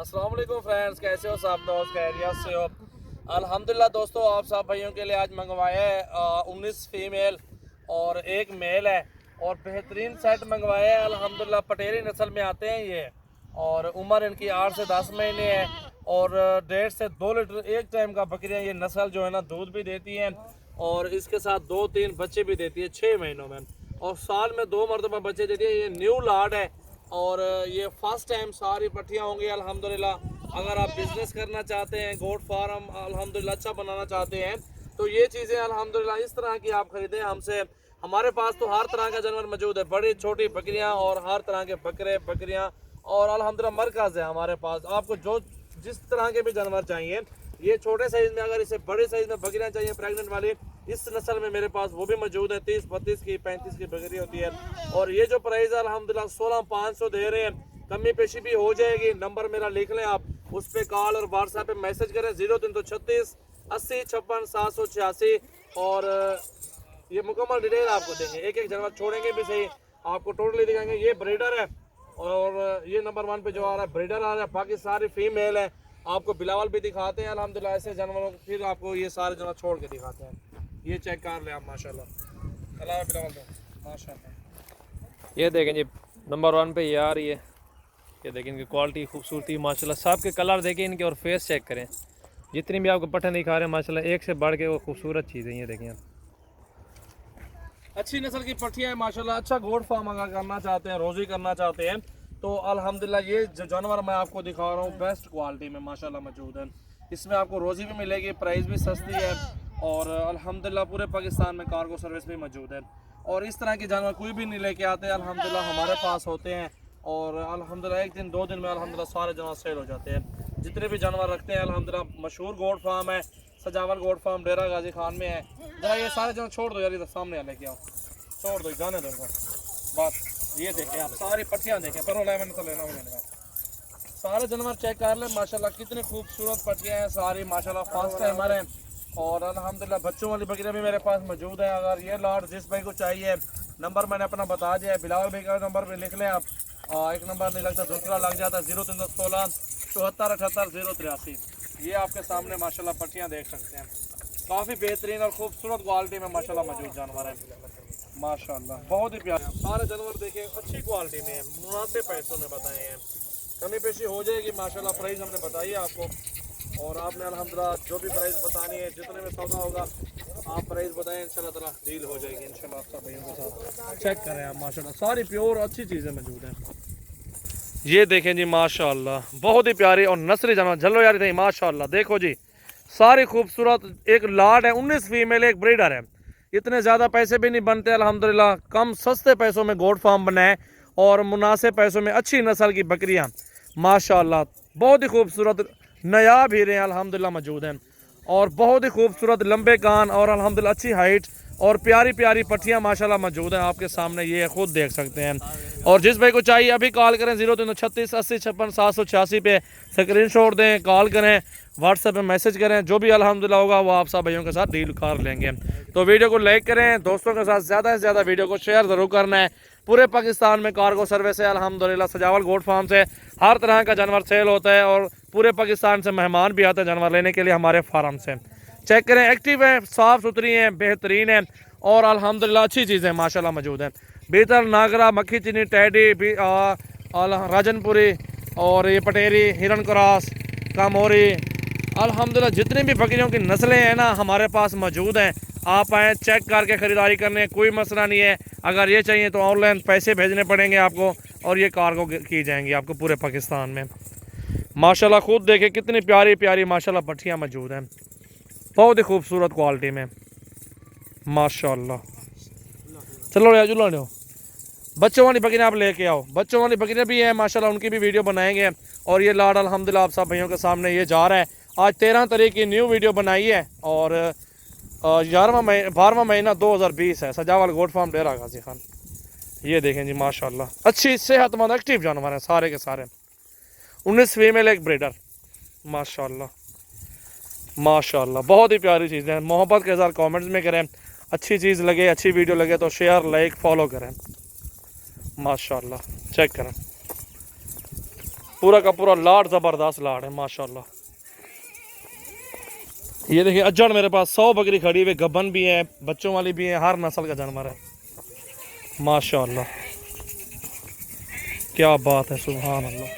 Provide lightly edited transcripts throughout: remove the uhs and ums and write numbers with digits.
अस्सलाम वालेकुम फ्रेंड्स, कैसे हो सब दोस्त? खैरियत से हो? अल्हम्दुलिल्लाह दोस्तों, आप सब भाइयों के लिए आज मंगवाए 19 फीमेल और एक मेल है और बेहतरीन सेट मंगवाए हैं। अल्हम्दुलिल्लाह पटेरी नस्ल में आते हैं ये और उम्र इनकी 8 से 10 महीने है और 1.5 से 2 लीटर एक टाइम का बकरियां ये नस्ल जो है ना दूध भी देती हैं और इसके साथ 2-3 बच्चे भी देती है 6 महीनों में और साल में 2 मरतबा बच्चे देती है। ये न्यू लाड है और ये फर्स्ट टाइम सारी पट्टियाँ होंगी अल्हम्दुलिल्लाह। अगर आप बिज़नेस करना चाहते हैं, गोट फार्म अल्हम्दुलिल्लाह अच्छा बनाना चाहते हैं तो ये चीज़ें अल्हम्दुलिल्लाह इस तरह की आप ख़रीदें हमसे। हमारे पास तो हर तरह का जानवर मौजूद है, बड़ी छोटी बकरियां और हर तरह के बकरे बकरियां और अल्हम्दुलिल्लाह मरकज़ है हमारे पास। आपको जो जिस तरह के भी जानवर चाहिए, ये छोटे साइज़ में, अगर इसे बड़े साइज़ में बकरियां चाहिए प्रेग्नेंट वाली, इस नस्ल में मेरे पास वो भी मौजूद है। 30-32 की 35 की बकरी होती है और ये जो प्राइस है अल्हम्दुलिल्लाह 16,500 दे रहे हैं। कमी पेशी भी हो जाएगी। नंबर मेरा लिख लें आप, उस पर कॉल और व्हाट्सएप पे मैसेज करें 0336 80 56 786 और ये मुकम्मल डिटेल आपको देंगे। एक एक जानवर छोड़ेंगे भी सही, आपको टोटली दिखाएंगे। ये ब्रीडर है और ये नंबर 1 पे जो आ रहा है ब्रीडर आ रहा है, बाकी सारी फीमेल है। आपको बिलावल भी दिखाते हैं अल्हम्दुलिल्लाह ऐसे जानवरों को, फिर आपको ये सारे जानवर छोड़ के दिखाते हैं। ये चेक कर ले आप माशाल्लाह। अल्लाह बिलावल दो माशाल्लाह। ये देखें जी नंबर 1 पे ये आ रही है। ये देखें इनकी क्वालिटी खूबसूरती माशाल्लाह, सब के कलर देखें इनके और फेस चेक करें। जितनी भी आपको पट्टे दिखा रहे हैं माशाल्लाह एक से बढ़ के वो खूबसूरत चीज़ें ये देखें। अच्छी नस्ल की पट्टियाँ हैं माशाल्लाह। अच्छा गोट फार्म अगर करना चाहते हैं, रोज़ी करना चाहते हैं तो अल्हम्दुलिल्लाह ये जो जानवर मैं आपको दिखा रहा हूँ बेस्ट क्वालिटी में माशाल्लाह मौजूद है। इसमें आपको रोज़ी भी मिलेगी, प्राइस भी सस्ती है और अल्हम्दुलिल्लाह पूरे पाकिस्तान में कार्गो सर्विस भी मौजूद है। और इस तरह के जानवर कोई भी नहीं लेके आते, अल्हम्दुलिल्लाह हमारे पास होते हैं और अल्हम्दुलिल्लाह 1 दिन 2 दिन में अल्हम्दुलिल्लाह सारे जानवर सेल हो जाते हैं। जितने भी जानवर रखते हैं अल्हम्दुलिल्लाह। मशहूर गोट फार्म है सजावल गोट फार्म, डेरा गाजी खान में है। जरा ये सारे जानवर छोड़ दो यार, इधर सामने आ लेके आओ, छोड़ दो, जाने दो इनको बस। ये देखें आप सारी पट्टियाँ देखें, पर मैंने तो लेना होगा। सारे जानवर चेक कर लें माशाल्लाह, कितनी खूबसूरत पट्टियाँ हैं सारी माशाल्लाह। फर्स्ट टाइमर हैं और अल्हम्दुलिल्लाह बच्चों वाली बकरियाँ भी मेरे पास मौजूद है। अगर ये लॉट जिस भाई को चाहिए, नंबर मैंने अपना बता दिया है, बिलावल भाई का नंबर भी लिख लें आप। एक नंबर नहीं लगता, दूसरा लग जाता है 0316 74 78 083। ये आपके सामने माशाल्लाह पट्टियाँ देख सकते हैं, काफ़ी बेहतरीन और खूबसूरत क्वालिटी में माशाल्लाह मौजूद जानवर है माशाल्लाह। बहुत ही प्यारे सारे जानवर देखें, अच्छी क्वालिटी में है, मुनासिब पैसों में बताए हैं। कमी पेशी हो जाएगी माशाल्लाह। प्राइस हमने बताई है आपको और आपने अल्हम्दुलिल्लाह जो भी प्राइस बतानी है, जितने में सौदा होगा आप प्राइस बताएं, इंशाल्लाह ताला डील हो जाएगी इंशाल्लाह आप सब भाइयों के साथ। चेक करें आप माशाल्लाह, सारी प्योर अच्छी चीज़ें मौजूद हैं। ये देखें जी माशाल्लाह, बहुत ही प्यारी और नस्ली जानवर। झल्लो यारी थी माशाल्लाह, देखो जी सारी खूबसूरत। एक लाड है, 19 फीमेल, एक ब्रीडर है। इतने ज़्यादा पैसे भी नहीं बनते अल्हम्दुलिल्लाह, कम सस्ते पैसों में गोट फार्म बनाए और मुनासिब पैसों में अच्छी नस्ल की बकरियां माशाल्लाह। बहुत ही खूबसूरत नायाब हीरे अल्हम्दुलिल्लाह मौजूद हैं और बहुत ही खूबसूरत लंबे कान और अल्हम्दुलिल्लाह अच्छी हाइट और प्यारी प्यारी पट्टियाँ माशाल्लाह मौजूद हैं आपके सामने, ये खुद देख सकते हैं। और जिस भाई को चाहिए अभी कॉल करें 0336 80 56 786 पे स्क्रीनशॉट दें, कॉल करें, व्हाट्सएप पे मैसेज करें। जो भी अल्हम्दुलिल्लाह होगा वो आप सब भाइयों के साथ डील कर लेंगे। तो वीडियो को लाइक करें, दोस्तों के साथ ज़्यादा से ज़्यादा वीडियो को शेयर ज़रूर करना है। पूरे पाकिस्तान में कार्गो सर्विस है अल्हम्दुलिल्लाह। सजावल गोट फार्म से हर तरह का जानवर सेल होता है और पूरे पाकिस्तान से मेहमान भी आते हैं जानवर लेने के लिए हमारे फार्म से। चेक करें, एक्टिव है, साफ़ सुथरी हैं, बेहतरीन है और अल्हम्दुलिल्लाह अच्छी चीज़ें माशाल्लाह मौजूद हैं। बीतल, नागरा, मक्खी चीनी, टैडी, राजनपुरी और ये पटेरी, हिरन क्रॉस, कामोरी, अल्हम्दुलिल्लाह जितनी भी बकरियों की नस्लें हैं ना हमारे पास मौजूद हैं। आप आएँ, चेक करके ख़रीदारी करने, कोई मसला नहीं है। अगर ये चाहिए तो ऑनलाइन पैसे भेजने पड़ेंगे आपको और ये कार्गो की जाएंगी आपको पूरे पाकिस्तान में माशाल्लाह। खुद देखें कितनी प्यारी प्यारी माशाल्लाह पट्टियाँ मौजूद हैं, बहुत ही खूबसूरत क्वालिटी में माशाल्लाह। चलो यार जुल्ला लो, बच्चों वाली बकरियाँ आप लेके आओ, बच्चों वाली बकरियाँ भी हैं माशाल्लाह, उनकी भी वीडियो बनाएंगे। और ये लाड अल्हम्दुलिल्लाह आप सब भाइयों के सामने ये जा रहा है। आज 13 तारीख की न्यू वीडियो बनाई है और 12वां महीना 2020 है। सजावल गोट फार्म, डेरा गाजी खान। ये देखें जी माशाल्लाह, अच्छी सेहतमंद एक्टिव जानवर हैं सारे के सारे। 19 फीमेल, एक ब्रीडर माशाल्लाह माशाल्लाह। बहुत ही प्यारी चीज़ें हैं। मोहब्बत के साथ कमेंट्स में करें, अच्छी चीज़ लगे, अच्छी वीडियो लगे तो शेयर, लाइक, फॉलो करें माशाल्लाह। चेक करें पूरा का पूरा लाड ज़बरदस्त लाड है माशाल्लाह। ये देखिए अज्जड़ मेरे पास 100 बकरी खड़ी हुई, गब्बन भी है, बच्चों वाली भी है, हर नस्ल का जानवर है माशाल्लाह। क्या बात है, सुभान अल्लाह।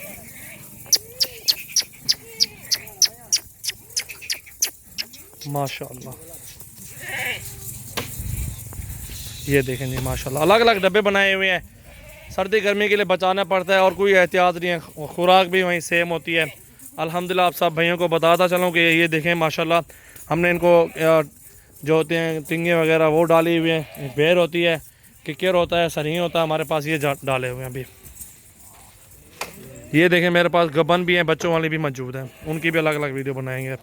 माशाल्लाह ये देखें जी माशाल्लाह, अलग अलग डब्बे बनाए हुए हैं, सर्दी गर्मी के लिए बचाना पड़ता है और कोई एहतियात नहीं है, खुराक भी वहीं सेम होती है। अल्हम्दुलिल्लाह आप सब भाइयों को बताता चलूँ कि ये देखें माशाल्लाह, हमने इनको जो होते हैं टिंगे वगैरह वो डाली हुई हैं, बेर होती है, किकर होता है, सरही होता है, हमारे पास ये डाले हुए हैं अभी। ये देखें मेरे पास गबन भी हैं, बच्चों वाली भी मौजूद हैं, उनकी भी अलग अलग वीडियो बनाएंगे।